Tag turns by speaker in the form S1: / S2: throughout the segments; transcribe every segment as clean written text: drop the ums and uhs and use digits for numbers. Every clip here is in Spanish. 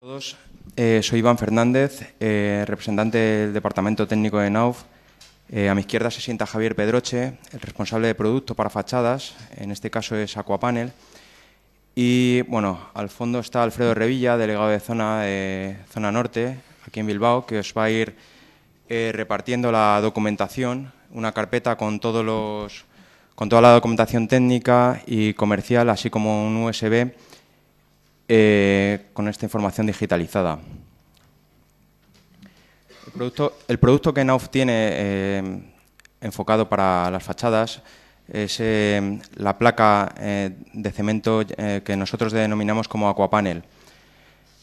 S1: Todos, soy Iván Fernández, representante del Departamento Técnico de NAUF. A mi izquierda se sienta Javier Pedroche, el responsable de producto para fachadas, en este caso es Aquapanel. Y bueno, al fondo está Alfredo Revilla, delegado de zona norte, aquí en Bilbao, que os va a ir repartiendo la documentación, una carpeta con toda la documentación técnica y comercial, así como un USB con esta información digitalizada. El producto que NAUF tiene enfocado para las fachadas es la placa de cemento que nosotros denominamos como Aquapanel.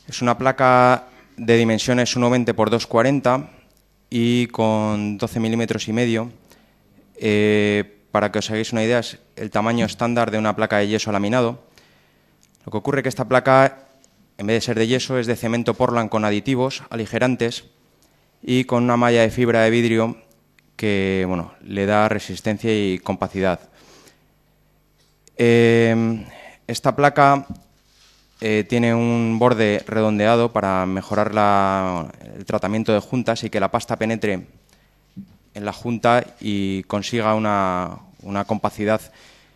S1: Es una placa de dimensiones 1,20 por 2,40 y con 12 milímetros y medio. Para que os hagáis una idea, es el tamaño estándar de una placa de yeso laminado. Lo que ocurre es que esta placa, en vez de ser de yeso, es de cemento Portland con aditivos aligerantes y con una malla de fibra de vidrio que le da resistencia y compacidad. Esta placa tiene un borde redondeado para mejorar el tratamiento de juntas y que la pasta penetre en la junta y consiga una compacidad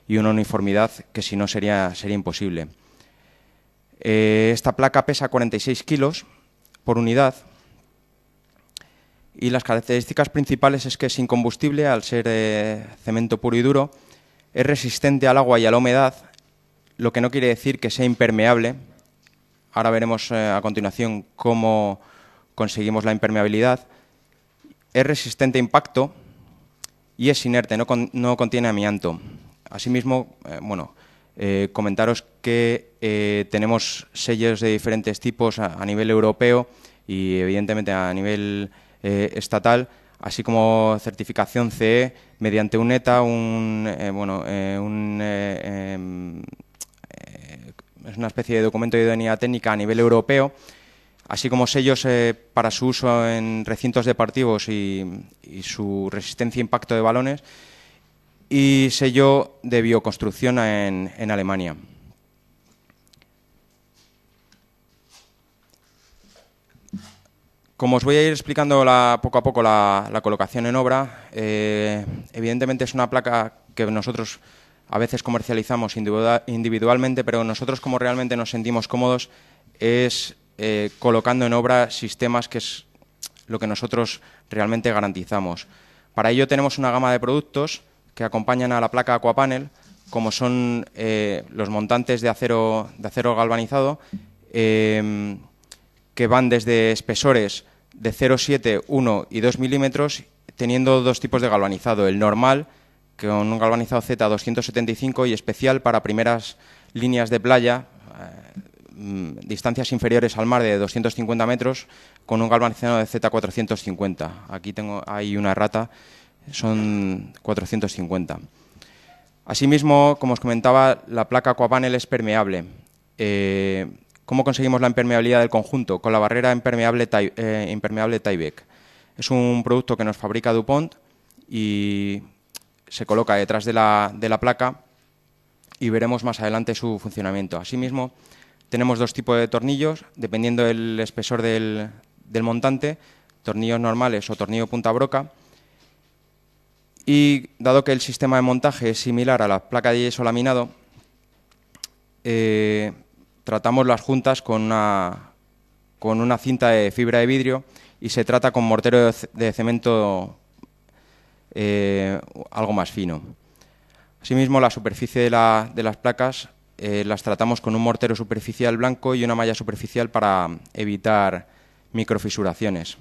S1: y una uniformidad que si no sería imposible. Esta placa pesa 46 kilos por unidad y las características principales es que es incombustible al ser cemento puro y duro, es resistente al agua y a la humedad, lo que no quiere decir que sea impermeable. Ahora veremos a continuación cómo conseguimos la impermeabilidad. Es resistente a impacto y es inerte, no contiene amianto. Asimismo, comentaros que tenemos sellos de diferentes tipos a nivel europeo y evidentemente a nivel estatal, así como certificación CE mediante un ETA, es una especie de documento de idoneidad técnica a nivel europeo, así como sellos para su uso en recintos deportivos y su resistencia a impacto de balones, y sello de bioconstrucción en Alemania. Como os voy a ir explicando poco a poco la colocación en obra, evidentemente es una placa que nosotros a veces comercializamos individualmente, pero nosotros como realmente nos sentimos cómodos es colocando en obra sistemas, que es lo que nosotros realmente garantizamos. Para ello tenemos una gama de productos que acompañan a la placa Aquapanel, como son los montantes de acero galvanizado, que van desde espesores de 0,7, 1 y 2 milímetros, teniendo dos tipos de galvanizado, el normal, con un galvanizado Z 275 y especial para primeras líneas de playa, distancias inferiores al mar de 250 metros, con un galvanizado de Z 450. Aquí hay una errata, son 450. Asimismo, como os comentaba, la placa Aquapanel es permeable. ¿Cómo conseguimos la impermeabilidad del conjunto? Con la barrera impermeable Tyvek. Es un producto que nos fabrica DuPont y se coloca detrás de la placa y veremos más adelante su funcionamiento. Asimismo, tenemos dos tipos de tornillos, dependiendo del espesor del montante, tornillos normales o tornillo punta broca. Y dado que el sistema de montaje es similar a la placa de yeso laminado, tratamos las juntas con una cinta de fibra de vidrio y se trata con mortero de cemento algo más fino. Asimismo, la superficie de las placas las tratamos con un mortero superficial blanco y una malla superficial para evitar microfisuraciones.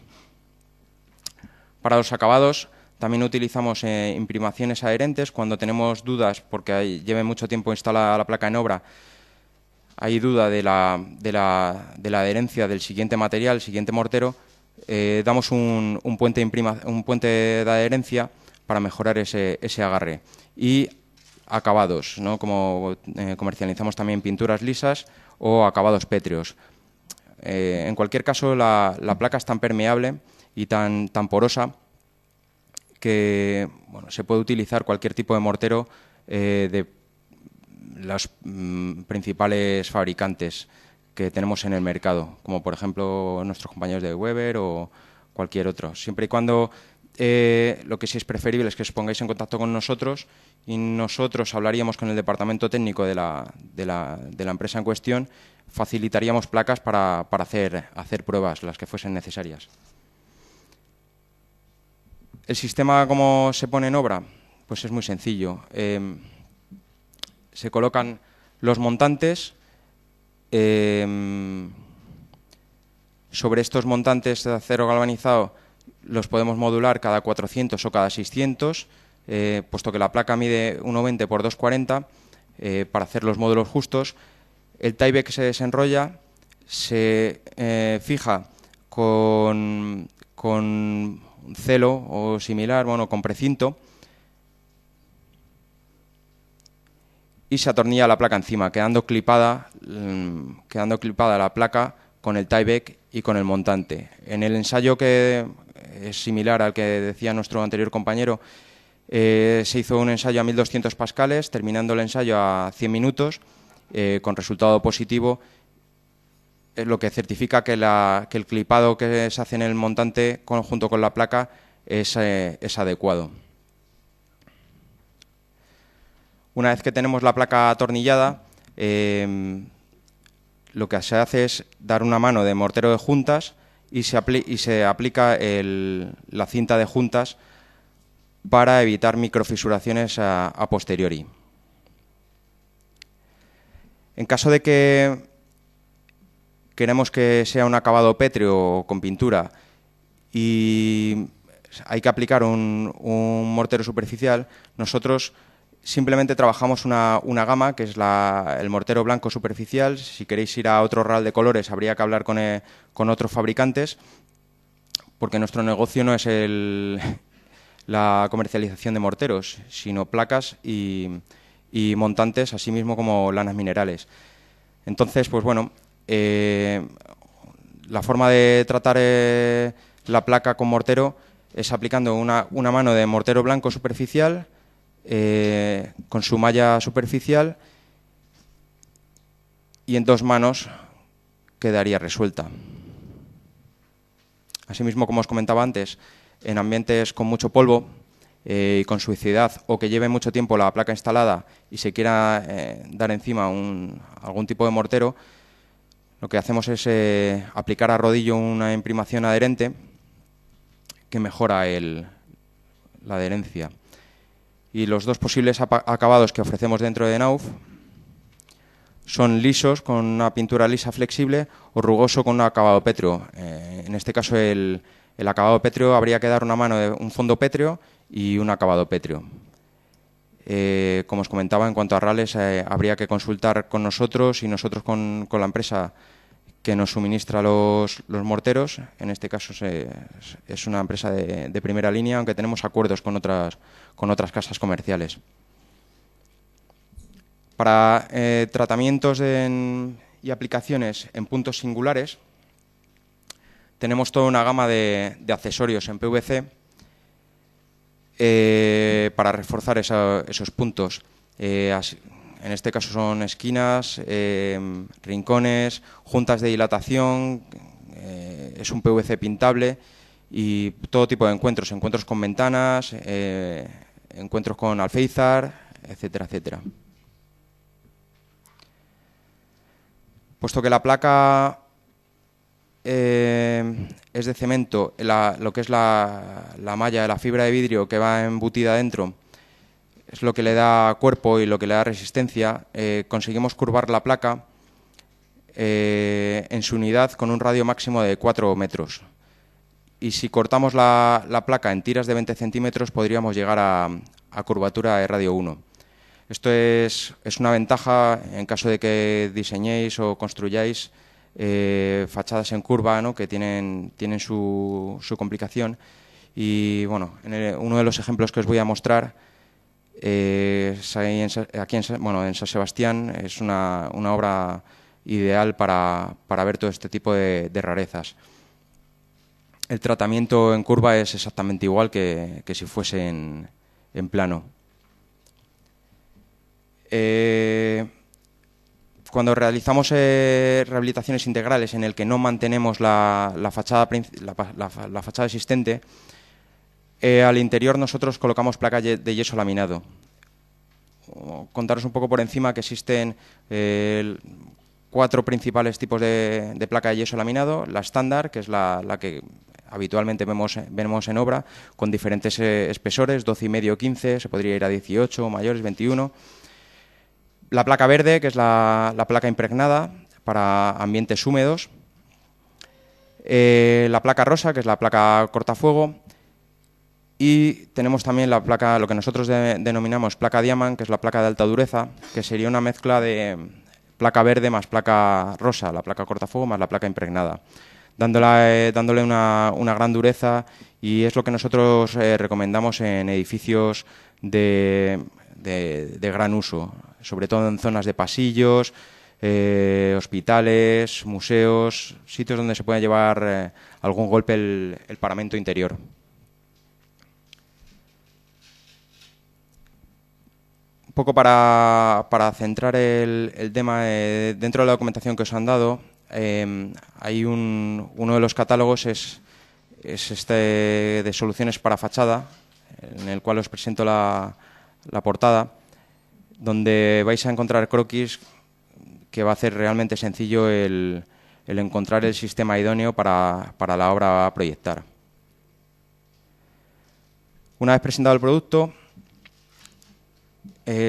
S1: Para los acabados también utilizamos imprimaciones adherentes cuando tenemos dudas, porque lleve mucho tiempo instalada la placa en obra. Hay duda de la adherencia del siguiente material, el siguiente mortero, damos un puente de adherencia para mejorar ese agarre. Y acabados, ¿no? Como comercializamos también pinturas lisas o acabados pétreos. En cualquier caso, la placa es tan permeable y tan porosa que se puede utilizar cualquier tipo de mortero de los principales fabricantes que tenemos en el mercado, como por ejemplo nuestros compañeros de Weber o cualquier otro. Siempre y cuando lo que sí es preferible es que os pongáis en contacto con nosotros y nosotros hablaríamos con el departamento técnico de la empresa en cuestión, facilitaríamos placas para hacer pruebas, las que fuesen necesarias. ¿El sistema cómo se pone en obra? Pues es muy sencillo. Se colocan los montantes. Sobre estos montantes de acero galvanizado los podemos modular cada 400 o cada 600, puesto que la placa mide 1,20 por 2,40, para hacer los módulos justos. El tieback se desenrolla, se fija con un celo o similar, bueno, con precinto, y se atornilla la placa encima, quedando clipada la placa con el tieback y con el montante. En el ensayo, que es similar al que decía nuestro anterior compañero, se hizo un ensayo a 1200 pascales, terminando el ensayo a 100 minutos, con resultado positivo, lo que certifica que el clipado que se hace en el montante junto con la placa es adecuado. Una vez que tenemos la placa atornillada, lo que se hace es dar una mano de mortero de juntas y se aplica la cinta de juntas para evitar microfisuraciones a posteriori. En caso de que queremos que sea un acabado pétreo con pintura y hay que aplicar un mortero superficial, nosotros simplemente trabajamos una gama, que es el mortero blanco superficial. Si queréis ir a otro RAL de colores, habría que hablar con otros fabricantes, porque nuestro negocio no es la comercialización de morteros, sino placas y montantes, así mismo como lanas minerales. Entonces, pues bueno, la forma de tratar la placa con mortero es aplicando una mano de mortero blanco superficial, con su malla superficial, y en 2 manos quedaría resuelta. Asimismo, como os comentaba antes, en ambientes con mucho polvo y con suciedad, o que lleve mucho tiempo la placa instalada y se quiera dar encima algún tipo de mortero, lo que hacemos es aplicar a rodillo una imprimación adherente que mejora la adherencia. Y los 2 posibles acabados que ofrecemos dentro de Knauf son lisos con una pintura lisa flexible o rugoso con un acabado pétreo. En este caso el acabado pétreo habría que dar una mano de un fondo pétreo y un acabado pétreo. Como os comentaba, en cuanto a rales, habría que consultar con nosotros y nosotros con la empresa que nos suministra los morteros. En este caso es una empresa de primera línea, aunque tenemos acuerdos con otras casas comerciales. Para tratamientos y aplicaciones en puntos singulares, tenemos toda una gama de accesorios en PVC para reforzar esos puntos. En este caso son esquinas, rincones, juntas de dilatación, es un PVC pintable, y todo tipo de encuentros con ventanas, encuentros con alféizar, etcétera, etcétera. Puesto que la placa es de cemento, lo que es la malla de la fibra de vidrio que va embutida dentro es lo que le da cuerpo y lo que le da resistencia, conseguimos curvar la placa en su unidad con un radio máximo de 4 metros. Y si cortamos la placa en tiras de 20 centímetros, podríamos llegar a curvatura de radio 1. Esto es una ventaja en caso de que diseñéis o construyáis fachadas en curva, ¿no?, que tienen su complicación. Y bueno, uno de los ejemplos que os voy a mostrar aquí en San Sebastián es una obra ideal para ver todo este tipo de rarezas. El tratamiento en curva es exactamente igual que si fuese en plano. Cuando realizamos rehabilitaciones integrales en el que no mantenemos la fachada existente, al interior nosotros colocamos placas de yeso laminado. Contaros un poco por encima que existen 4 principales tipos de placa de yeso laminado. La estándar, que es la que habitualmente vemos en obra, con diferentes espesores, 12,5, 15, se podría ir a 18, mayores, 21. La placa verde, que es la placa impregnada para ambientes húmedos. La placa rosa, que es la placa cortafuego. Y tenemos también la placa, lo que nosotros denominamos placa Diamant, que es la placa de alta dureza, que sería una mezcla de placa verde más placa rosa, la placa cortafuego más la placa impregnada, dándole una gran dureza, y es lo que nosotros recomendamos en edificios de gran uso, sobre todo en zonas de pasillos, hospitales, museos, sitios donde se puede llevar algún golpe el paramento interior. Un poco para centrar el tema, dentro de la documentación que os han dado, hay uno de los catálogos es este de soluciones para fachada, en el cual os presento la portada, donde vais a encontrar croquis que va a hacer realmente sencillo el encontrar el sistema idóneo para la obra a proyectar. Una vez presentado el producto,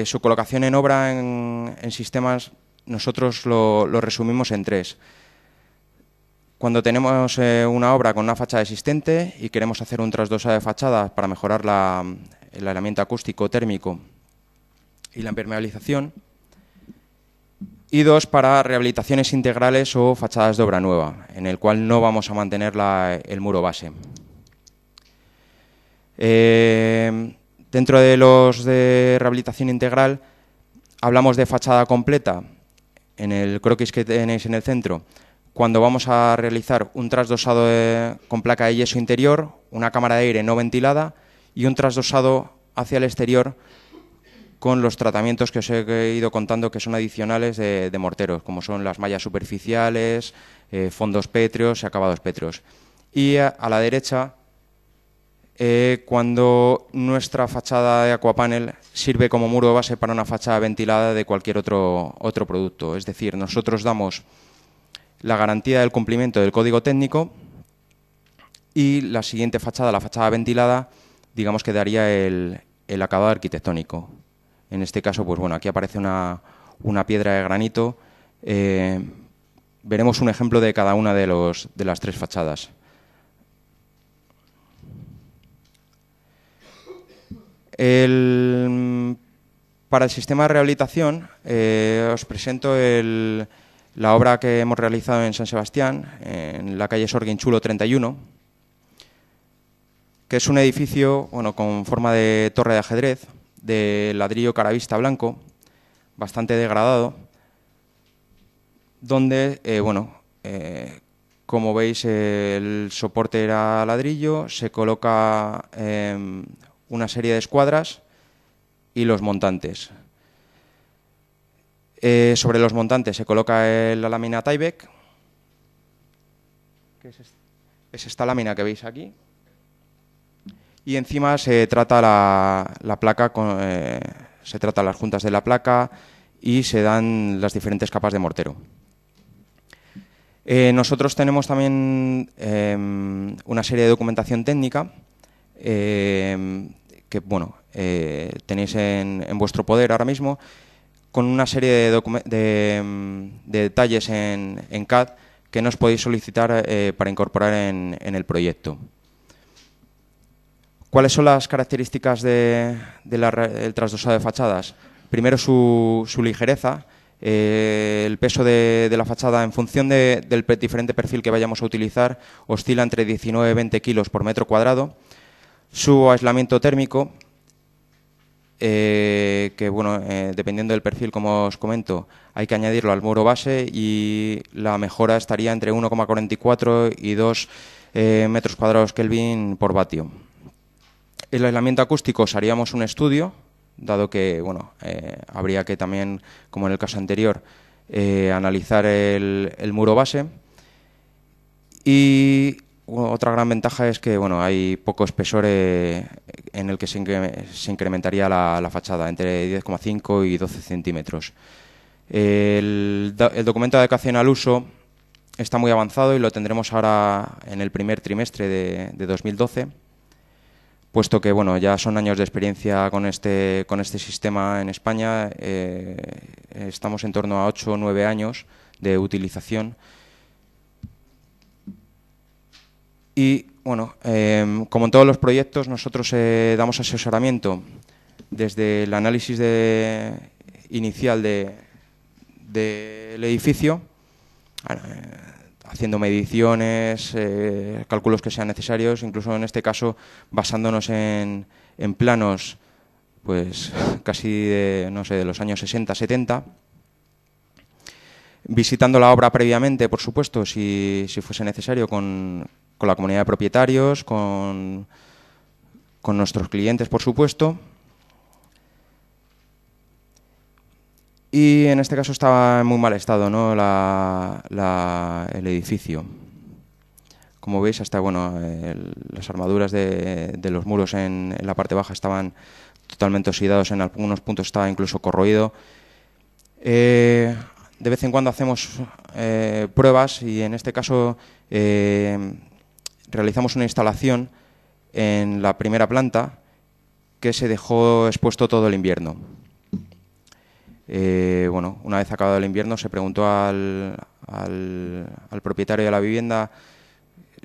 S1: su colocación en obra en sistemas, nosotros lo resumimos en 3. Cuando tenemos una obra con una fachada existente y queremos hacer un trasdosado de fachadas para mejorar el aislamiento acústico, térmico y la impermeabilización. Y 2, para rehabilitaciones integrales o fachadas de obra nueva, en el cual no vamos a mantener el muro base. Dentro de los de rehabilitación integral, hablamos de fachada completa, en el croquis que tenéis en el centro, cuando vamos a realizar un trasdosado con placa de yeso interior, una cámara de aire no ventilada y un trasdosado hacia el exterior con los tratamientos que os he ido contando, que son adicionales de morteros, como son las mallas superficiales, fondos pétreos y acabados pétreos. Y a la derecha, cuando nuestra fachada de aquapanel sirve como muro base para una fachada ventilada de cualquier otro producto. Es decir, nosotros damos la garantía del cumplimiento del código técnico y la siguiente fachada, la fachada ventilada, digamos que daría el acabado arquitectónico. En este caso, pues bueno, aquí aparece una piedra de granito. Veremos un ejemplo de cada una de las 3 fachadas. Para el sistema de rehabilitación, os presento la obra que hemos realizado en San Sebastián, en la calle Sorguinchulo 31, que es un edificio con forma de torre de ajedrez, de ladrillo caravista blanco, bastante degradado, donde, como veis, el soporte era ladrillo, se coloca una serie de escuadras y los montantes. Sobre los montantes se coloca la lámina Tyvek, que es esta lámina que veis aquí, y encima se trata la placa, se tratan las juntas de la placa y se dan las diferentes capas de mortero. Nosotros tenemos también una serie de documentación técnica que tenéis en vuestro poder ahora mismo, con una serie de detalles en CAD que nos podéis solicitar para incorporar en el proyecto. ¿Cuáles son las características del trasdosado de fachadas? Primero, su ligereza. El peso de la fachada, en función del diferente perfil que vayamos a utilizar, oscila entre 19 y 20 kilos por metro cuadrado. Su aislamiento térmico, dependiendo del perfil, como os comento, hay que añadirlo al muro base, y la mejora estaría entre 1,44 y 2 metros cuadrados Kelvin por vatio. El aislamiento acústico, os haríamos un estudio, dado que habría que también, como en el caso anterior, analizar el muro base. Y otra gran ventaja es que bueno, hay poco espesor en el que se incrementaría la fachada, entre 10,5 y 12 centímetros. El documento de adecuación al uso está muy avanzado y lo tendremos ahora en el primer trimestre de 2012, puesto que bueno, ya son años de experiencia con este sistema en España. Estamos en torno a 8 o 9 años de utilización. Y bueno, como en todos los proyectos, nosotros damos asesoramiento desde el análisis inicial del edificio, haciendo mediciones, cálculos que sean necesarios, incluso en este caso basándonos en planos pues casi no sé, de los años 60, 70, visitando la obra previamente, por supuesto, si fuese necesario, con la comunidad de propietarios, con nuestros clientes, por supuesto. Y en este caso estaba en muy mal estado, ¿no? El edificio. Como veis, hasta bueno, las armaduras de los muros en la parte baja estaban totalmente oxidados, en algunos puntos estaba incluso corroído. De vez en cuando hacemos pruebas y en este caso realizamos una instalación en la primera planta que se dejó expuesto todo el invierno. Bueno, una vez acabado el invierno se preguntó al propietario de la vivienda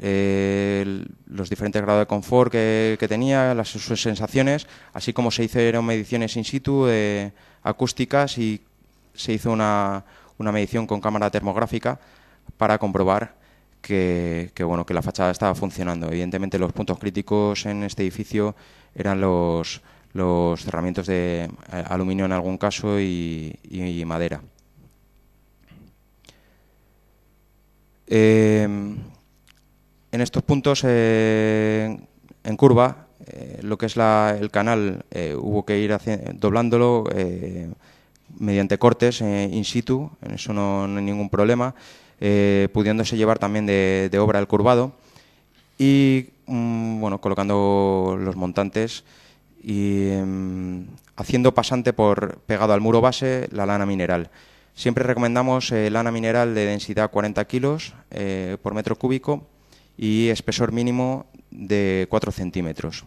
S1: los diferentes grados de confort que tenía, sus sensaciones, así como se hicieron mediciones in situ acústicas y se hizo una medición con cámara termográfica para comprobar que la fachada estaba funcionando. Evidentemente los puntos críticos en este edificio eran los cerramientos de aluminio en algún caso y madera. En estos puntos en curva, lo que es el canal, hubo que ir doblándolo mediante cortes in situ, en eso no hay ningún problema, pudiéndose llevar también de obra el curvado y bueno, colocando los montantes y haciendo pasante pegado al muro base la lana mineral. Siempre recomendamos lana mineral de densidad 40 kilos por metro cúbico y espesor mínimo de 4 centímetros.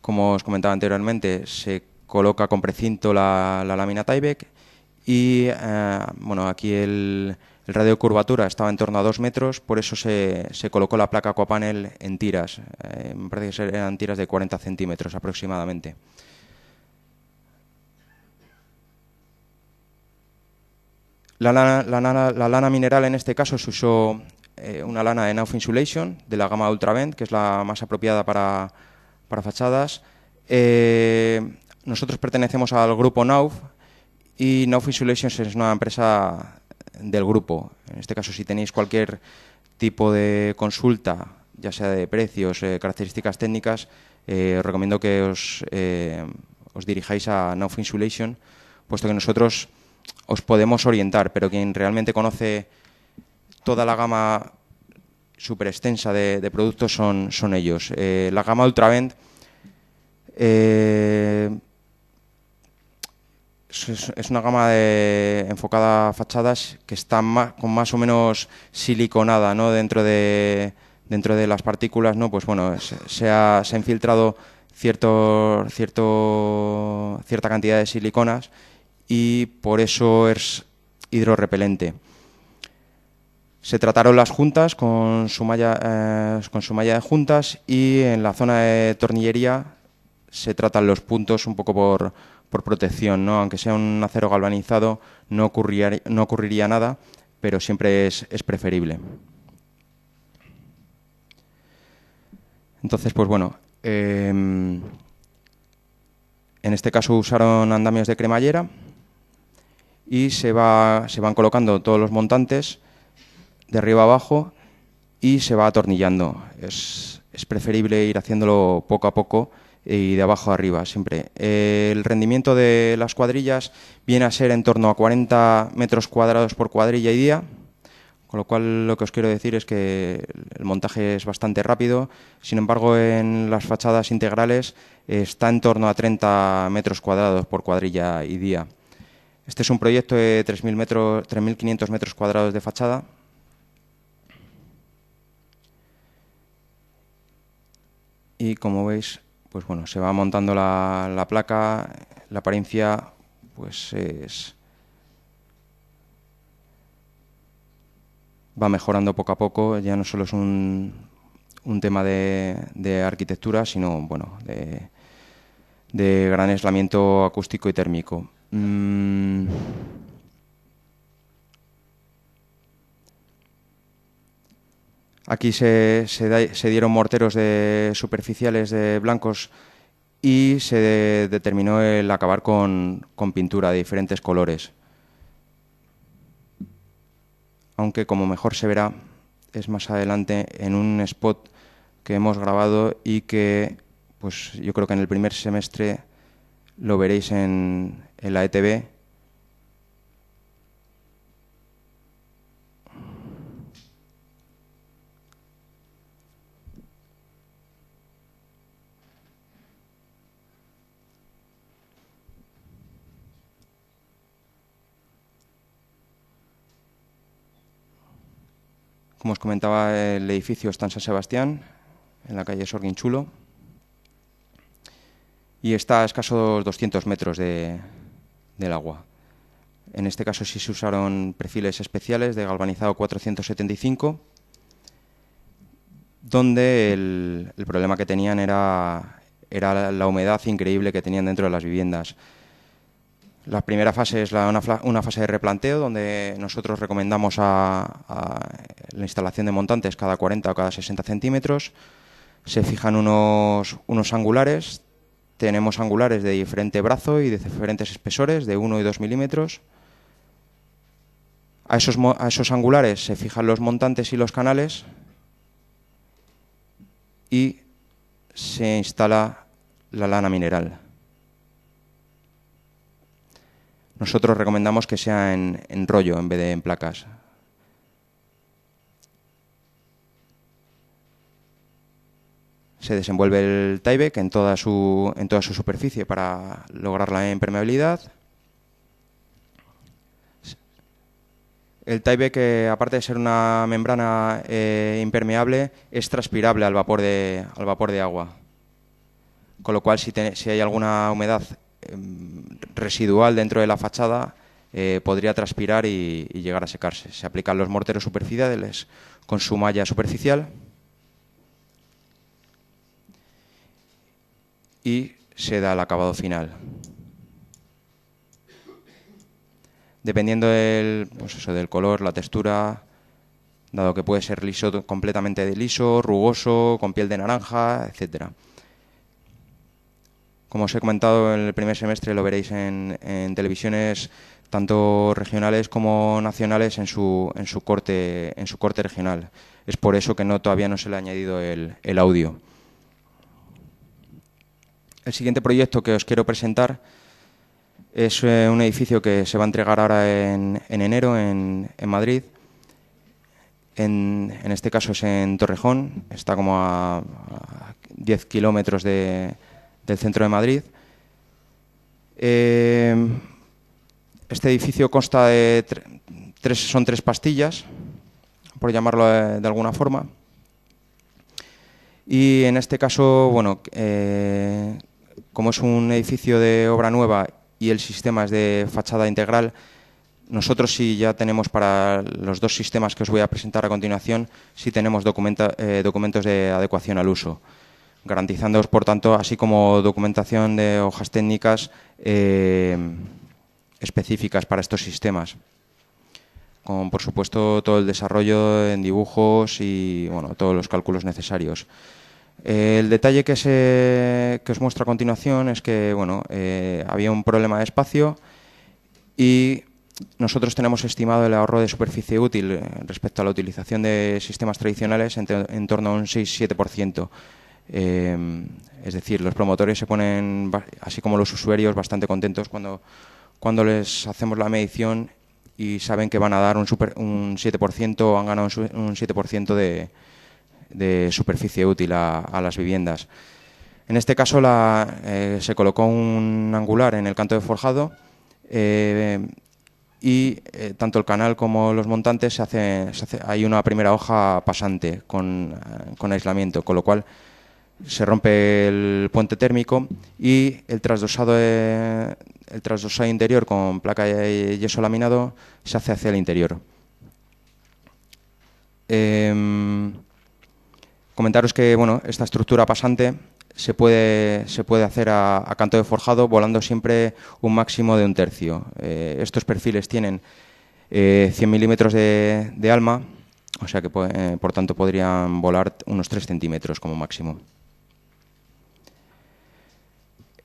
S1: Como os comentaba anteriormente, se coloca con precinto la lámina Tyvek y bueno, aquí el radio de curvatura estaba en torno a 2 metros, por eso se colocó la placa Aquapanel en tiras. Me parece que eran tiras de 40 centímetros aproximadamente. La lana mineral en este caso se usó una lana de Knauf Insulation de la gama Ultravent, que es la más apropiada para fachadas. Nosotros pertenecemos al grupo Knauf y Knauf Insulation es una empresa del grupo. En este caso, si tenéis cualquier tipo de consulta, ya sea de precios, características técnicas, os recomiendo que os dirijáis a Knauf Insulation, puesto que nosotros os podemos orientar, pero quien realmente conoce toda la gama súper extensa de productos son ellos. La gama Ultravent es una gama enfocada a fachadas que está con más o menos siliconada, ¿no? dentro de las partículas, ¿no? Pues bueno, se ha infiltrado cierta cantidad de siliconas y por eso es hidrorrepelente. Se trataron las juntas con su malla de juntas y en la zona de tornillería se tratan los puntos un poco por protección, ¿no? Aunque sea un acero galvanizado no ocurriría nada, pero siempre es preferible. Entonces, pues bueno, en este caso usaron andamios de cremallera y se van colocando todos los montantes de arriba a abajo y se va atornillando. Es preferible ir haciéndolo poco a poco y de abajo a arriba siempre. El rendimiento de las cuadrillas viene a ser en torno a 40 metros cuadrados por cuadrilla y día, con lo cual lo que os quiero decir es que el montaje es bastante rápido. Sin embargo, en las fachadas integrales está en torno a 30 metros cuadrados por cuadrilla y día. Este es un proyecto de 3.500 metros cuadrados de fachada. Y como veis, pues bueno, se va montando la placa, la apariencia pues va mejorando poco a poco, ya no solo es un tema de arquitectura, sino bueno, de gran aislamiento acústico y térmico. Aquí se dieron morteros superficiales de blancos y se determinó el acabar con pintura de diferentes colores. Aunque, como mejor se verá, es más adelante en un spot que hemos grabado y que pues yo creo que en el primer semestre lo veréis en la ETV. Como os comentaba, el edificio está en San Sebastián, en la calle Sorguinchulo, y está a escasos 200 metros del agua. En este caso sí se usaron perfiles especiales de galvanizado 475, donde el problema que tenían era la humedad increíble que tenían dentro de las viviendas. La primera fase es una fase de replanteo, donde nosotros recomendamos a la instalación de montantes cada 40 o cada 60 centímetros. Se fijan unos angulares. Tenemos angulares de diferente brazo y de diferentes espesores, de 1 y 2 milímetros. A esos angulares se fijan los montantes y los canales y se instala la lana mineral. Nosotros recomendamos que sea en rollo en vez de en placas. Se desenvuelve el Tyvek en toda su superficie para lograr la impermeabilidad. El Tyvek, aparte de ser una membrana impermeable, es transpirable al vapor de agua. Con lo cual, si hay alguna humedad residual dentro de la fachada, podría transpirar y llegar a secarse. Se aplican los morteros superficiales con su malla superficial y se da el acabado final. Dependiendo del color, la textura, dado que puede ser liso, completamente liso, rugoso, con piel de naranja, etcétera. Como os he comentado, en el primer semestre lo veréis en televisiones tanto regionales como nacionales en su corte regional. Es por eso que todavía no se le ha añadido el audio. El siguiente proyecto que os quiero presentar es un edificio que se va a entregar ahora en enero en Madrid. En este caso es en Torrejón, está como a 10 kilómetros del centro de Madrid. Este edificio consta de son tres pastillas, por llamarlo de alguna forma. Y en este caso, bueno, como es un edificio de obra nueva y el sistema es de fachada integral, nosotros sí ya tenemos para los dos sistemas que os voy a presentar a continuación, sí tenemos documentos de adecuación al uso, garantizándoos, por tanto, así como documentación de hojas técnicas específicas para estos sistemas, con, por supuesto, todo el desarrollo en dibujos y bueno, todos los cálculos necesarios. El detalle que os muestro a continuación es que bueno, había un problema de espacio y nosotros tenemos estimado el ahorro de superficie útil respecto a la utilización de sistemas tradicionales en torno a un 6-7%. Es decir, los promotores se ponen, así como los usuarios, bastante contentos cuando les hacemos la medición y saben que van a dar un 7%, han ganado un 7% de superficie útil a las viviendas. En este caso se colocó un angular en el canto de forjado y tanto el canal como los montantes hay una primera hoja pasante con aislamiento, con lo cual se rompe el puente térmico y el trasdosado interior con placa de yeso laminado se hace hacia el interior. Comentaros que esta estructura pasante se puede hacer a canto de forjado volando siempre un máximo de 1/3. Estos perfiles tienen 100 milímetros de alma, o sea que por tanto podrían volar unos 3 centímetros como máximo.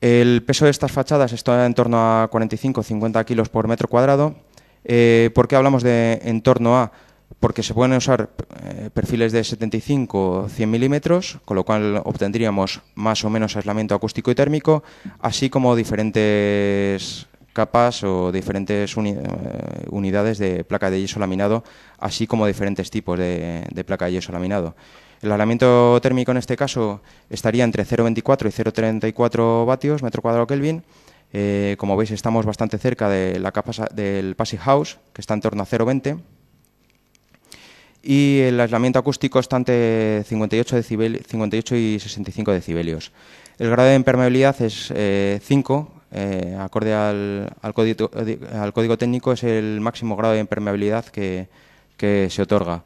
S1: El peso de estas fachadas está en torno a 45-50 kilos por metro cuadrado. ¿Por qué hablamos de en torno a? Porque se pueden usar perfiles de 75-100 milímetros, con lo cual obtendríamos más o menos aislamiento acústico y térmico, así como diferentes capas o diferentes unidades de placa de yeso laminado, así como diferentes tipos de placa de yeso laminado. El aislamiento térmico en este caso estaría entre 0,24 y 0,34 vatios metro cuadrado Kelvin. Como veis, estamos bastante cerca de la capa del Passive House, que está en torno a 0,20. Y el aislamiento acústico está entre 58 y 65 decibelios. El grado de impermeabilidad es 5, acorde al código técnico, es el máximo grado de impermeabilidad que se otorga.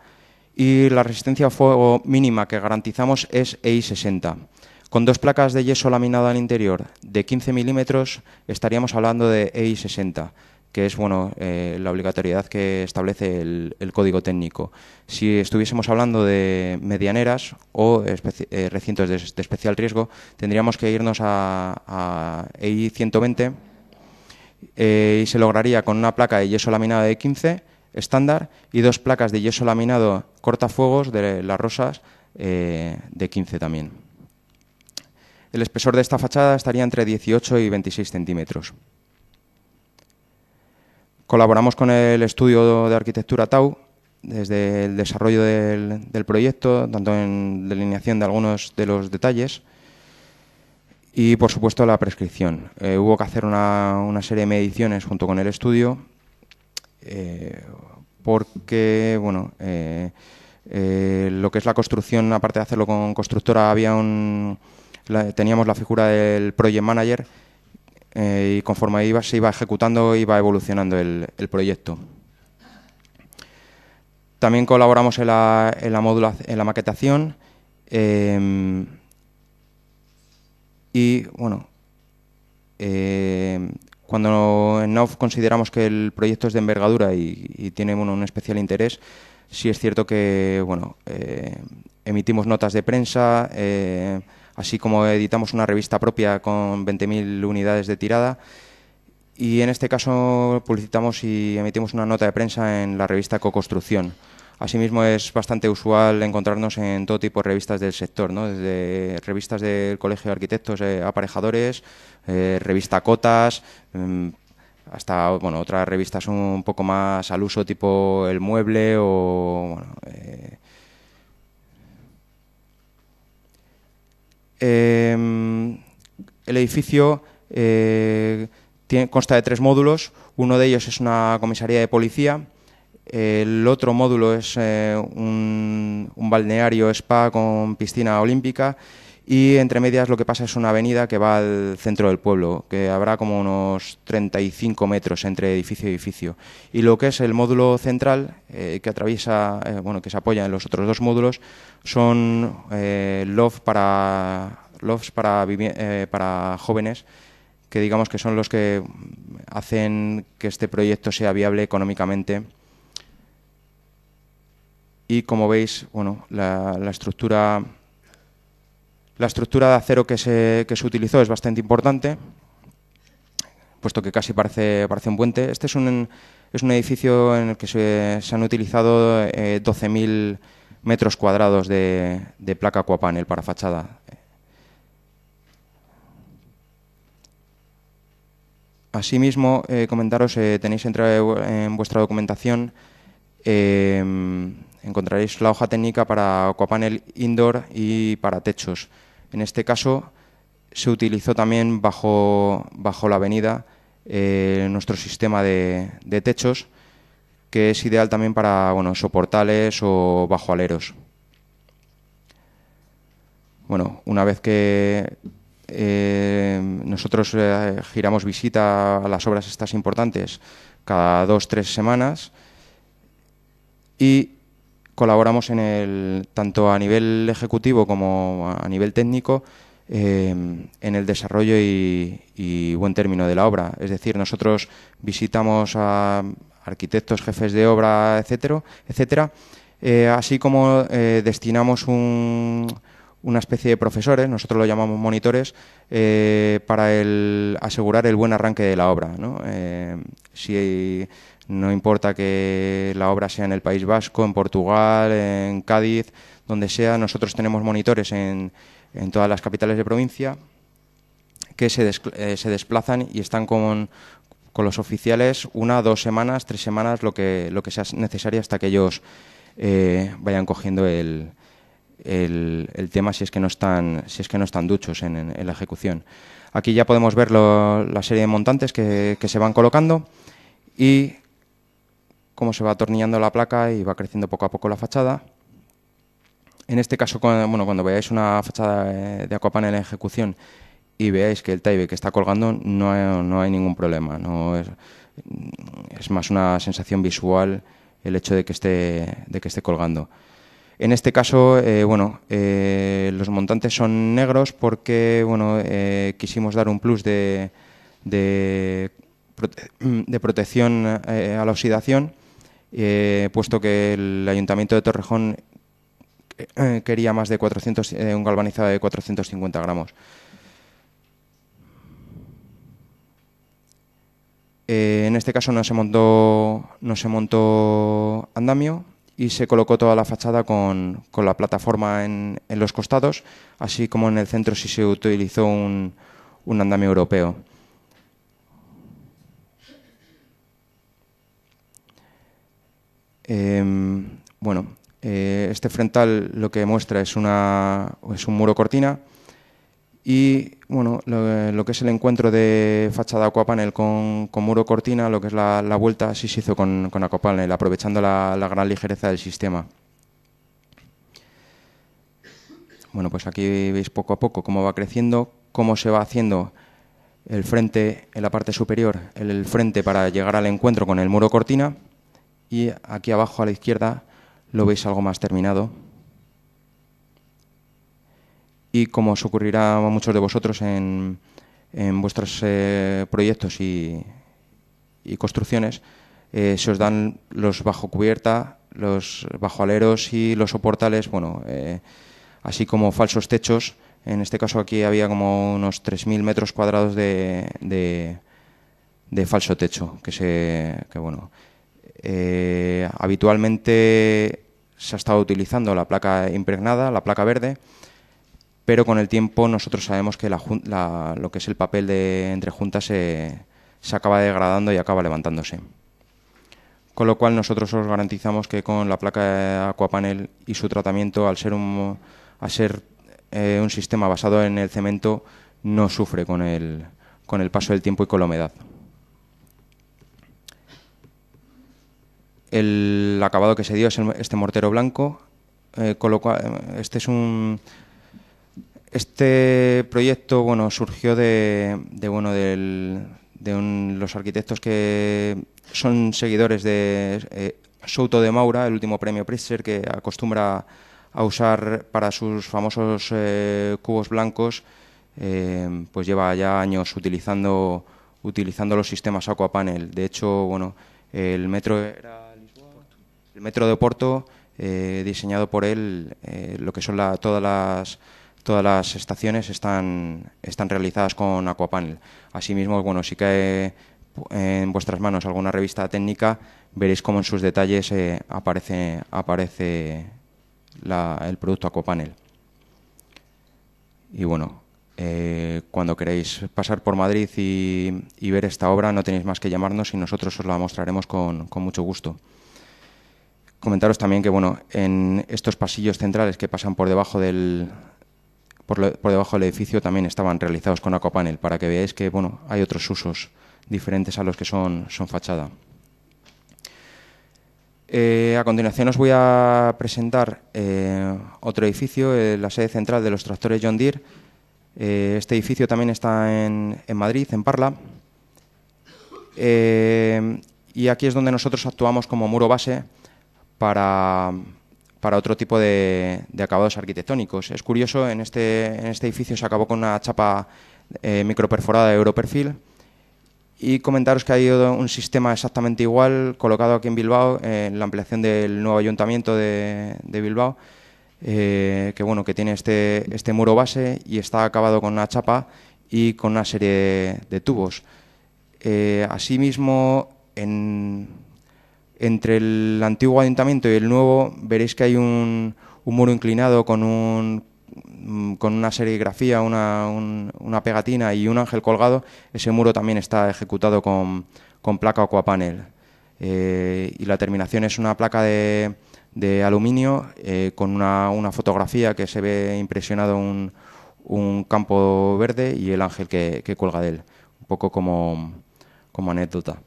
S1: Y la resistencia a fuego mínima que garantizamos es EI60. Con 2 placas de yeso laminado al interior de 15 milímetros estaríamos hablando de EI60, que es la obligatoriedad que establece el código técnico. Si estuviésemos hablando de medianeras o recintos de especial riesgo, tendríamos que irnos a EI 120 y se lograría con una placa de yeso laminado de 15 estándar y 2 placas de yeso laminado cortafuegos de las Rosas de 15 también. El espesor de esta fachada estaría entre 18 y 26 centímetros. Colaboramos con el estudio de arquitectura TAU desde el desarrollo del proyecto, tanto en delineación de algunos de los detalles y, por supuesto, la prescripción. Hubo que hacer una serie de mediciones junto con el estudio porque, lo que es la construcción, aparte de hacerlo con constructora, teníamos la figura del Project Manager y conforme se iba ejecutando, iba evolucionando el proyecto. También colaboramos en la maquetación y, cuando en NAUF consideramos que el proyecto es de envergadura y tiene un especial interés, sí es cierto que emitimos notas de prensa, así como editamos una revista propia con 20.000 unidades de tirada y en este caso publicitamos y emitimos una nota de prensa en la revista Ecoconstrucción. Asimismo, es bastante usual encontrarnos en todo tipo de revistas del sector, ¿no? Desde revistas del Colegio de Arquitectos Aparejadores, revista Cotas, hasta otras revistas un poco más al uso, tipo El Mueble o... el edificio consta de 3 módulos. Uno de ellos es una comisaría de policía. El otro módulo es un balneario spa con piscina olímpica y entre medias lo que pasa es una avenida que va al centro del pueblo, que habrá como unos 35 metros entre edificio y edificio. Y lo que es el módulo central, que atraviesa, que se apoya en los otros 2 módulos, son lofts para jóvenes, que digamos que son los que hacen que este proyecto sea viable económicamente. Y como veis, la estructura de acero que se utilizó es bastante importante, puesto que casi parece un puente. Este es un edificio en el que se han utilizado 12.000 metros cuadrados de placa aquapanel para fachada. Asimismo, comentaros, tenéis en vuestra documentación, encontraréis la hoja técnica para aquapanel indoor y para techos. En este caso, se utilizó también bajo la avenida nuestro sistema de techos, que es ideal también para soportales o bajoaleros. Bueno, una vez que nosotros giramos visita a las obras estas importantes cada 2-3 semanas y colaboramos tanto a nivel ejecutivo como a nivel técnico en el desarrollo y buen término de la obra. Es decir, nosotros visitamos a arquitectos, jefes de obra, etcétera, así como destinamos una especie de profesores, nosotros lo llamamos monitores, para asegurar el buen arranque de la obra, ¿no? Si no importa que la obra sea en el País Vasco, en Portugal, en Cádiz, donde sea, nosotros tenemos monitores en todas las capitales de provincia que se desplazan y están con los oficiales 1, 2 semanas, 3 semanas, lo que sea necesario hasta que ellos vayan cogiendo el tema, si es que no están duchos en la ejecución. Aquí ya podemos ver la serie de montantes que se van colocando y cómo se va atornillando la placa y va creciendo poco a poco la fachada. En este caso, cuando veáis una fachada de aquapanel en ejecución y veáis que el taibe que está colgando no hay ningún problema. Es más una sensación visual el hecho de que esté colgando. En este caso, los montantes son negros porque quisimos dar un plus de protección a la oxidación, puesto que el Ayuntamiento de Torrejón quería más de un galvanizado de 450 gramos. En este caso no se montó andamio y se colocó toda la fachada con la plataforma en los costados, así como en el centro sí se utilizó un andamio europeo. Este frontal lo que muestra es un muro cortina y lo que es el encuentro de fachada aquapanel con muro cortina, lo que es la vuelta, sí se hizo con aquapanel, aprovechando la gran ligereza del sistema. Bueno, pues aquí veis poco a poco cómo va creciendo, cómo se va haciendo el frente en la parte superior, el frente para llegar al encuentro con el muro cortina, y aquí abajo a la izquierda lo veis algo más terminado. Y como os ocurrirá a muchos de vosotros en vuestros proyectos y construcciones, se os dan los bajo cubierta, los bajoaleros y los soportales, así como falsos techos. En este caso aquí había como unos 3.000 metros cuadrados de falso techo, habitualmente se ha estado utilizando la placa impregnada, la placa verde, pero con el tiempo nosotros sabemos que lo que es el papel de entrejunta se acaba degradando y acaba levantándose. Con lo cual nosotros os garantizamos que con la placa aquapanel y su tratamiento, al ser un sistema basado en el cemento, no sufre con el paso del tiempo y con la humedad. El acabado que se dio es este mortero blanco, con lo cual este proyecto surgió de los arquitectos que son seguidores de Souto de Maura, el último premio Pritzker, que acostumbra a usar para sus famosos cubos blancos, pues lleva ya años utilizando los sistemas aquapanel. De hecho, el metro de Oporto, diseñado por él, lo que son todas las estaciones están realizadas con aquapanel. Asimismo, si cae en vuestras manos alguna revista técnica, veréis cómo en sus detalles aparece el producto aquapanel. Y Cuando queréis pasar por Madrid y ver esta obra, no tenéis más que llamarnos y nosotros os la mostraremos con mucho gusto. Comentaros también que, bueno, en estos pasillos centrales que pasan por debajo por debajo del edificio también estaban realizados con aquapanel, para que veáis que, bueno, hay otros usos diferentes a los que son fachada. A continuación os voy a presentar otro edificio, la sede central de los tractores John Deere. Este edificio también está en Madrid, en Parla. Y aquí es donde nosotros actuamos como muro base para otro tipo de acabados arquitectónicos. Es curioso, en este edificio se acabó con una chapa microperforada de Europerfil. Y comentaros que hay un sistema exactamente igual colocado aquí en Bilbao, en la ampliación del nuevo ayuntamiento de Bilbao, que tiene este muro base y está acabado con una chapa y con una serie de tubos. Asimismo, entre el antiguo ayuntamiento y el nuevo veréis que hay un muro inclinado con una serigrafía, una pegatina y un ángel colgado. Ese muro también está ejecutado con placa aquapanel. Y la terminación es una placa de aluminio con una fotografía que se ve impresionado un campo verde y el ángel que cuelga de él, un poco como anécdota.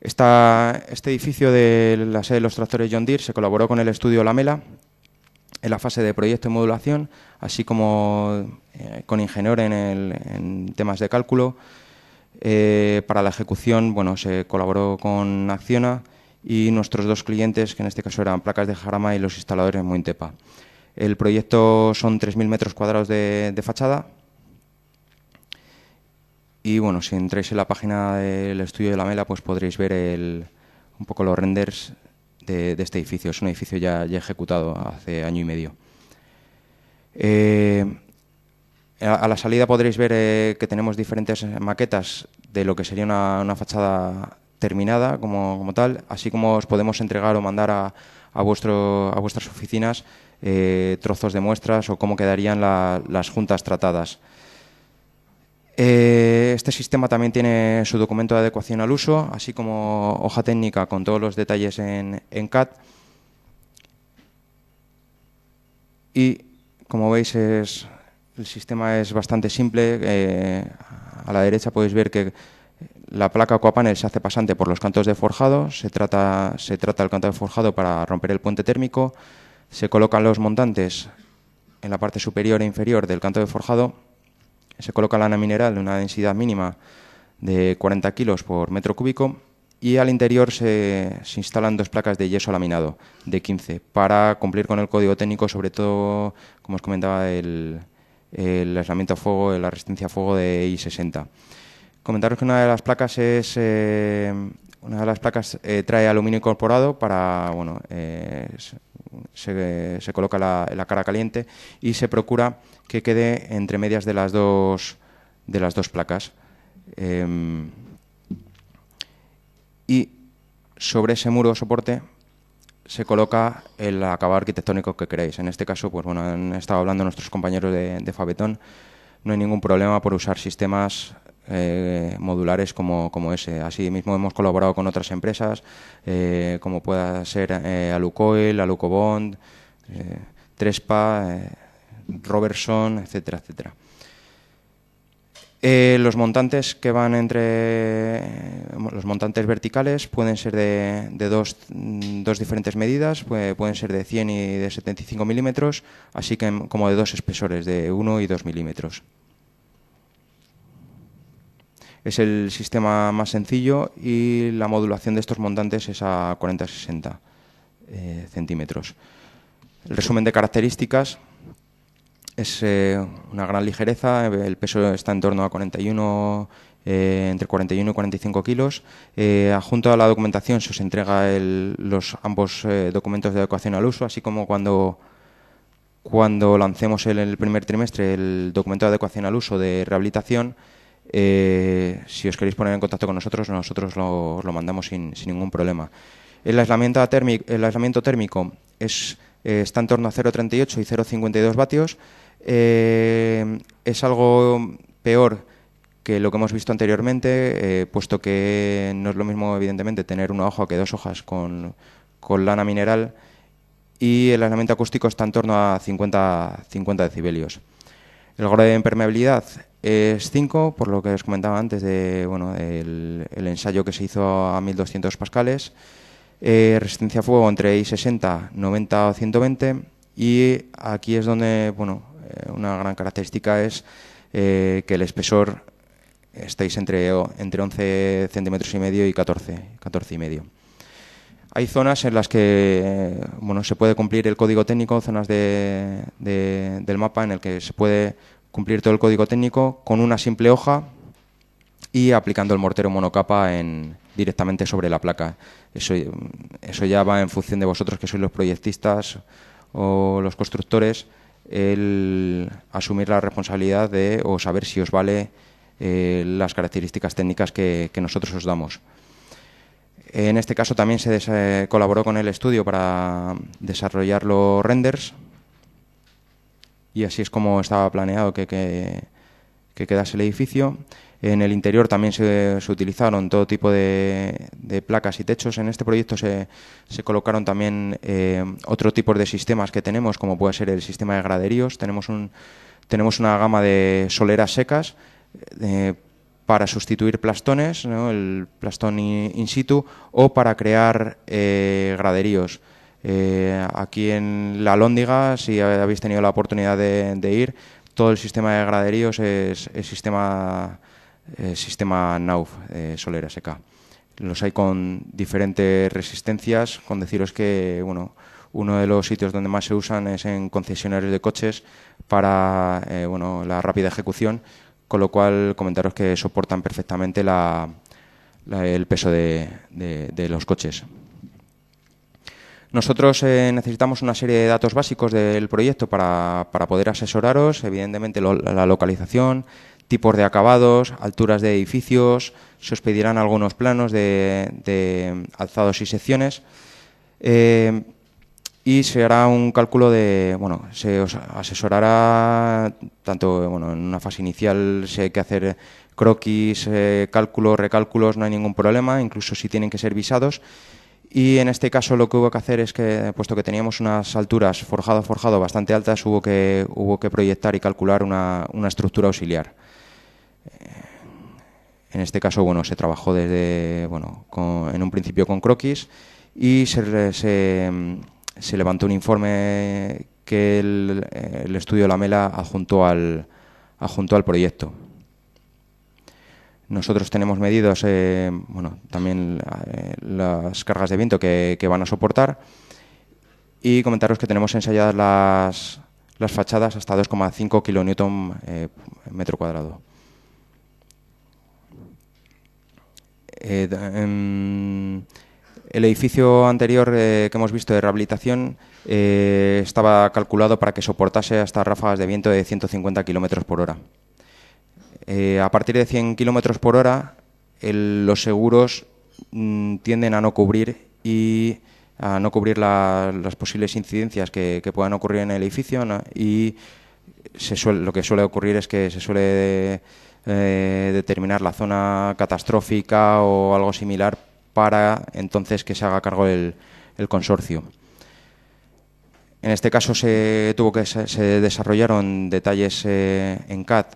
S1: Este edificio de la sede de los tractores John Deere se colaboró con el estudio Lamela en la fase de proyecto y modulación, así como con Ingenor en temas de cálculo. Para la ejecución, se colaboró con Acciona y nuestros dos clientes, que en este caso eran Placas de Jarama y los instaladores Mointepa. El proyecto son 3.000 metros cuadrados de fachada. Y bueno, si entráis en la página del estudio de Lamela, pues podréis ver un poco los renders de este edificio. Es un edificio ya ejecutado hace año y medio. A la salida podréis ver que tenemos diferentes maquetas de lo que sería una fachada terminada como tal, así como os podemos entregar o mandar a vuestras oficinas trozos de muestras o cómo quedarían las juntas tratadas. Este sistema también tiene su documento de adecuación al uso, así como hoja técnica con todos los detalles en CAD. Y como veis, el sistema es bastante simple. A la derecha podéis ver que la placa aquapanel se hace pasante por los cantos de forjado. Se trata el canto de forjado para romper el puente térmico. Se colocan los montantes en la parte superior e inferior del canto de forjado. Se coloca lana mineral de una densidad mínima de 40 kilos por metro cúbico y al interior se instalan dos placas de yeso laminado de 15 para cumplir con el código técnico, sobre todo, como os comentaba, el aislamiento a fuego, la resistencia a fuego de I60. Comentaros que una de las placas trae aluminio incorporado para, se coloca la cara caliente y se procura que quede entre medias de las dos placas. Y sobre ese muro soporte se coloca el acabado arquitectónico que queréis. En este caso, han estado hablando nuestros compañeros de Fabetón. No hay ningún problema por usar sistemas modulares como ese. Asimismo, hemos colaborado con otras empresas, como pueda ser Alucoil, Alucobond, Trespa, Robertson, etcétera, etcétera. Los montantes que van los montantes verticales pueden ser de dos diferentes medidas, pueden ser de 100 y de 75 milímetros, así como de dos espesores, de 1 y 2 milímetros. Es el sistema más sencillo y la modulación de estos montantes es a 40-60 centímetros. El resumen de características es una gran ligereza, el peso está en torno a entre 41 y 45 kilos. Adjunto a la documentación se os entrega ambos documentos de adecuación al uso, así como cuando lancemos en el primer trimestre el documento de adecuación al uso de rehabilitación. Si os queréis poner en contacto con nosotros lo mandamos sin ningún problema. El aislamiento térmico está en torno a 0,38 y 0,52 vatios. Es algo peor que lo que hemos visto anteriormente, puesto que no es lo mismo, evidentemente, tener una hoja que 2 hojas con lana mineral, y el aislamiento acústico está en torno a 50 decibelios. El grado de impermeabilidad es 5, por lo que os comentaba antes de el ensayo que se hizo a 1200 pascales. Resistencia a fuego entre I60, 90 o 120, y aquí es donde una gran característica es que el espesor estáis entre 11 centímetros y medio y 14 y medio. Hay zonas en las que se puede cumplir el código técnico, zonas del mapa en el que se puede cumplir todo el código técnico con una simple hoja y aplicando el mortero monocapa directamente sobre la placa. Eso ya va en función de vosotros, que sois los proyectistas o los constructores, el asumir la responsabilidad o saber si os vale las características técnicas que nosotros os damos. En este caso también se colaboró con el estudio para desarrollar los renders, y así es como estaba planeado que quedase el edificio. En el interior también se utilizaron todo tipo de placas y techos. En este proyecto se colocaron también otro tipo de sistemas que tenemos, como puede ser el sistema de graderíos. Tenemos una gama de soleras secas para sustituir plastones, ¿no?, el plastón in situ, o para crear graderíos. Aquí en La Alhóndiga, si habéis tenido la oportunidad de ir, todo el sistema de graderíos es sistema NAUF, solera seca. Los hay con diferentes resistencias. Con deciros que uno de los sitios donde más se usan es en concesionarios de coches para la rápida ejecución, con lo cual comentaros que soportan perfectamente el peso de los coches. Nosotros necesitamos una serie de datos básicos del proyecto para poder asesoraros. Evidentemente la localización, tipos de acabados, alturas de edificios. Se os pedirán algunos planos de alzados y secciones. Y se hará un cálculo se os asesorará tanto, en una fase inicial, si hay que hacer croquis, cálculos, recálculos, no hay ningún problema, incluso si tienen que ser visados. Y en este caso lo que hubo que hacer es que, puesto que teníamos unas alturas forjado bastante altas, hubo que proyectar y calcular una estructura auxiliar. En este caso, se trabajó en un principio con croquis, y se levantó un informe que el estudio Lamela adjuntó al proyecto. Nosotros tenemos medidos también las cargas de viento que van a soportar, y comentaros que tenemos ensayadas las fachadas hasta 2,5 kilonewton metro cuadrado. El edificio anterior que hemos visto de rehabilitación estaba calculado para que soportase hasta ráfagas de viento de 150 km por hora. A partir de 100 km por hora, los seguros tienden a no cubrir las posibles incidencias que puedan ocurrir en el edificio, ¿no? Y lo que suele ocurrir es que se suele determinar la zona catastrófica o algo similar para entonces que se haga cargo el consorcio. En este caso se desarrollaron detalles en CAD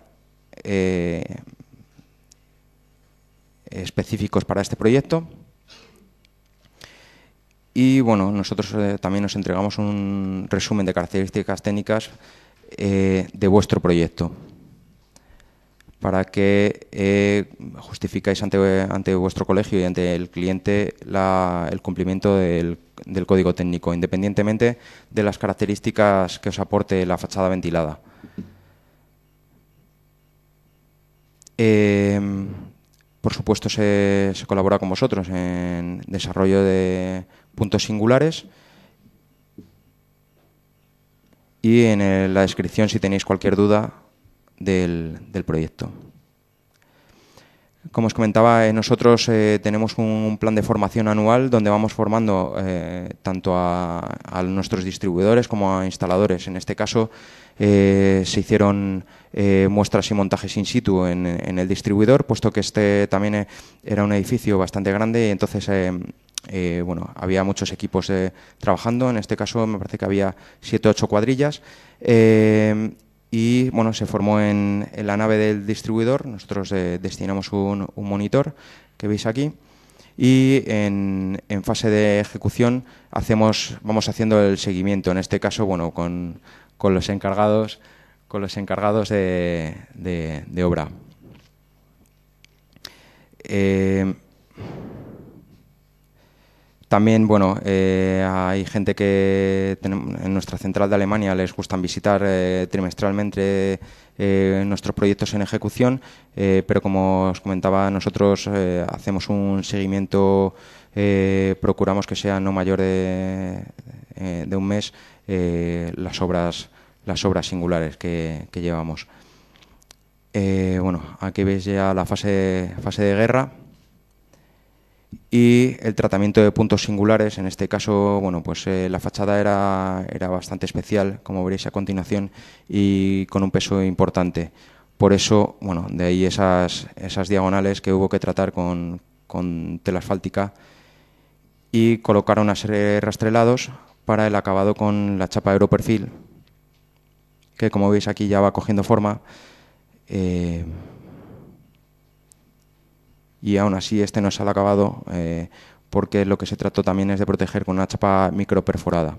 S1: específicos para este proyecto, y nosotros también os entregamos un resumen de características técnicas de vuestro proyecto para que justificáis ante vuestro colegio y ante el cliente el cumplimiento del código técnico, independientemente de las características que os aporte la fachada ventilada. Por supuesto, se colabora con vosotros en desarrollo de puntos singulares, y en la descripción si tenéis cualquier duda del proyecto. Como os comentaba, nosotros tenemos un plan de formación anual donde vamos formando tanto a nuestros distribuidores como a instaladores. En este caso se hicieron muestras y montajes in situ en el distribuidor, puesto que este también era un edificio bastante grande y entonces bueno, había muchos equipos trabajando. En este caso me parece que había 7 o 8 cuadrillas. Y bueno, se formó en la nave del distribuidor. Nosotros destinamos un monitor que veis aquí y en fase de ejecución vamos haciendo el seguimiento. En este caso, bueno, con los encargados de obra. También, bueno, hay gente que en nuestra central de Alemania les gustan visitar trimestralmente nuestros proyectos en ejecución, pero como os comentaba, nosotros hacemos un seguimiento, procuramos que sea no mayor de un mes las obras singulares que llevamos. Bueno, aquí veis ya la fase de guerra. Y el tratamiento de puntos singulares. En este caso, bueno, pues la fachada era bastante especial, como veréis a continuación, y con un peso importante. Por eso, bueno, de ahí esas diagonales que hubo que tratar con tela asfáltica y colocar una serie de rastrelados para el acabado con la chapa Aeroperfil, que como veis aquí ya va cogiendo forma. Y aún así este no es al acabado porque lo que se trató también es de proteger con una chapa microperforada.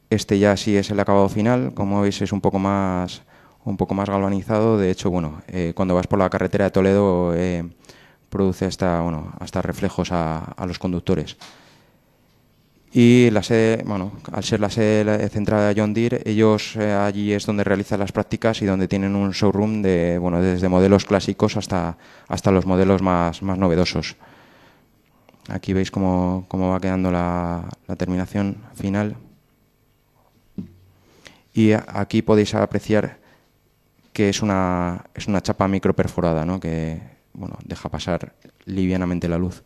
S1: Este ya sí es el acabado final, como veis es un poco más galvanizado. De hecho, bueno, cuando vas por la carretera de Toledo produce hasta reflejos a los conductores. Y la sede, bueno, al ser la sede central de John Deere, ellos allí es donde realizan las prácticas y donde tienen un showroom de, bueno, desde modelos clásicos hasta los modelos más novedosos. Aquí veis cómo va quedando la terminación final. Y aquí podéis apreciar que es una chapa microperforada, ¿no? Que, bueno, deja pasar livianamente la luz.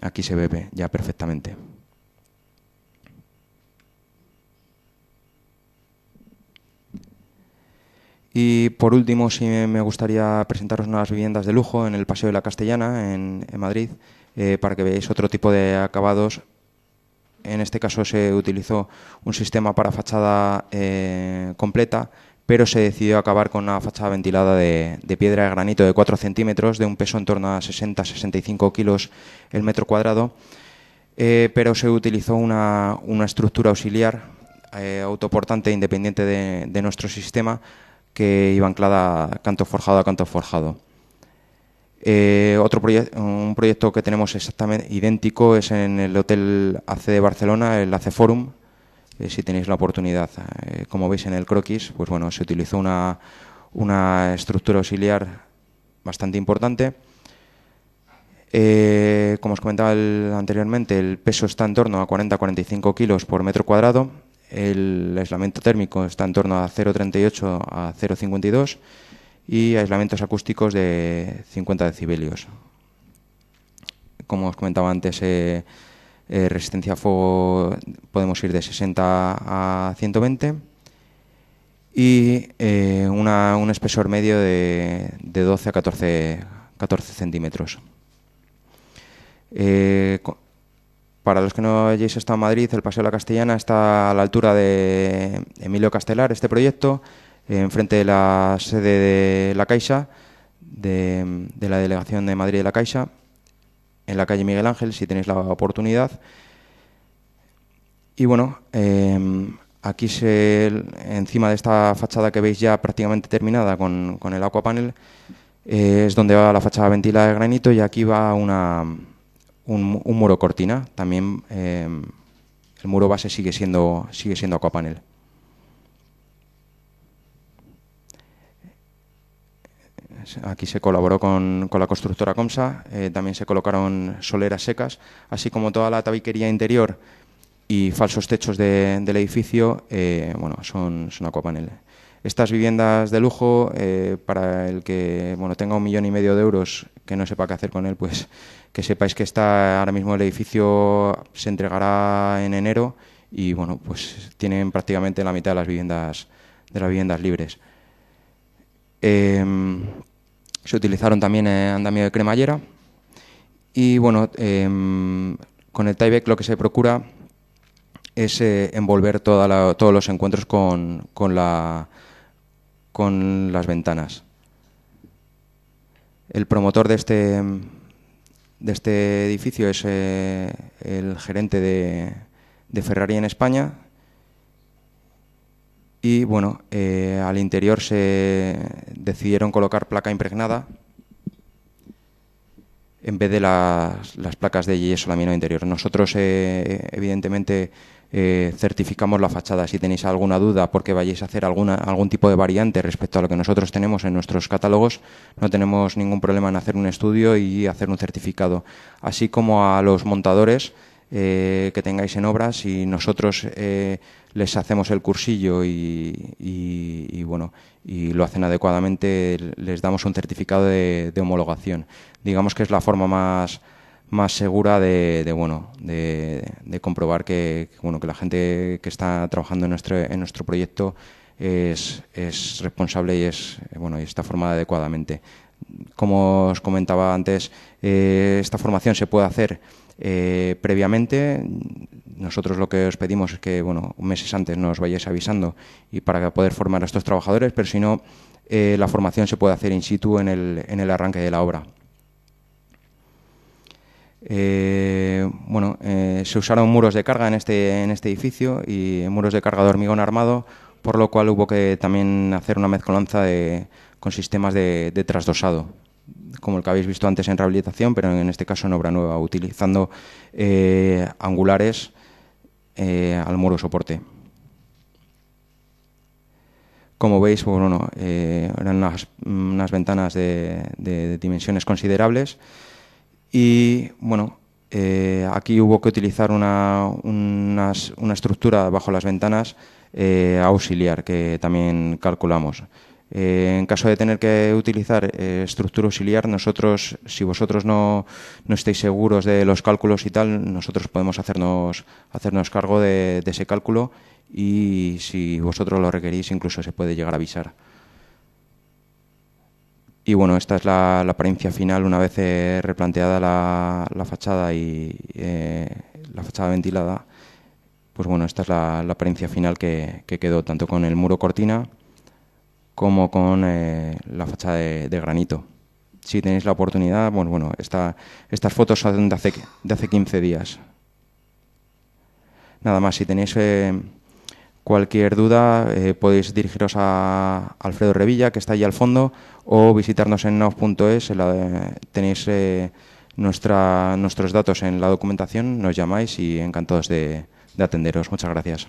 S1: Aquí se ve ya perfectamente. Y por último, sí me gustaría presentaros unas viviendas de lujo en el Paseo de la Castellana, en Madrid, para que veáis otro tipo de acabados. En este caso se utilizó un sistema para fachada completa, pero se decidió acabar con una fachada ventilada de piedra de granito de 4 centímetros, de un peso en torno a 60-65 kilos el metro cuadrado, pero se utilizó una estructura auxiliar autoportante independiente de nuestro sistema que iba anclada canto forjado a canto forjado. Un proyecto que tenemos exactamente idéntico es en el Hotel AC de Barcelona, el AC Forum. Si tenéis la oportunidad, como veis en el croquis, pues bueno, se utilizó una estructura auxiliar bastante importante. Como os comentaba anteriormente, el peso está en torno a 40-45 kilos por metro cuadrado. El aislamiento térmico está en torno a 0,38 a 0,52 y aislamientos acústicos de 50 decibelios. Como os comentaba antes, resistencia a fuego podemos ir de 60 a 120 y un espesor medio de 12 a 14 centímetros. Para los que no hayáis estado en Madrid, el Paseo de la Castellana está a la altura de Emilio Castelar, este proyecto, enfrente de la sede de la Caixa, de la Delegación de Madrid de la Caixa, en la calle Miguel Ángel, si tenéis la oportunidad. Y bueno, aquí encima de esta fachada que veis ya prácticamente terminada con el aquapanel, es donde va la fachada ventilada de granito y aquí va un muro cortina. También el muro base sigue siendo aquapanel. Aquí se colaboró con la constructora Comsa, también se colocaron soleras secas, así como toda la tabiquería interior y falsos techos del edificio, bueno, son aquapanel. Estas viviendas de lujo, para el que tenga 1,5 millones de euros, que no sepa qué hacer con él, pues que sepáis que ahora mismo el edificio se entregará en enero y pues tienen prácticamente la mitad de las viviendas libres. Se utilizaron también andamio de cremallera y con el tieback lo que se procura es envolver todos los encuentros con las ventanas. El promotor de este edificio es el gerente de Ferrari en España y al interior se decidieron colocar placa impregnada en vez de las placas de yeso laminado interior. Nosotros evidentemente certificamos la fachada. Si tenéis alguna duda porque vayáis a hacer algún tipo de variante respecto a lo que nosotros tenemos en nuestros catálogos, no tenemos ningún problema en hacer un estudio y hacer un certificado. Así como a los montadores que tengáis en obras, y nosotros les hacemos el cursillo y lo hacen adecuadamente, les damos un certificado de homologación. Digamos que es la forma más segura de comprobar que la gente que está trabajando en nuestro proyecto es responsable y está formada adecuadamente. Como os comentaba antes, esta formación se puede hacer previamente. Nosotros lo que os pedimos es que meses antes nos vayáis avisando y para poder formar a estos trabajadores, pero si no, la formación se puede hacer in situ en el arranque de la obra. Se usaron muros de carga en este edificio y muros de carga de hormigón armado, por lo cual hubo que también hacer una mezcolanza con sistemas de trasdosado, como el que habéis visto antes en rehabilitación, pero en este caso en obra nueva, utilizando angulares al muro soporte. Como veis, eran unas ventanas de dimensiones considerables. Y aquí hubo que utilizar una estructura bajo las ventanas auxiliar, que también calculamos. En caso de tener que utilizar estructura auxiliar, nosotros, si vosotros no estáis seguros de los cálculos y tal, nosotros podemos hacernos cargo de ese cálculo, y si vosotros lo requerís, incluso se puede llegar a avisar. Y esta es la apariencia final una vez replanteada la fachada y la fachada ventilada. Pues esta es la apariencia final que quedó, tanto con el muro cortina como con la fachada de granito. Si tenéis la oportunidad, estas fotos son de hace 15 días. Nada más, si tenéis cualquier duda, podéis dirigiros a Alfredo Revilla, que está allí al fondo, o visitarnos en nauf.es. Tenéis nuestros datos en la documentación, nos llamáis y encantados de atenderos. Muchas gracias.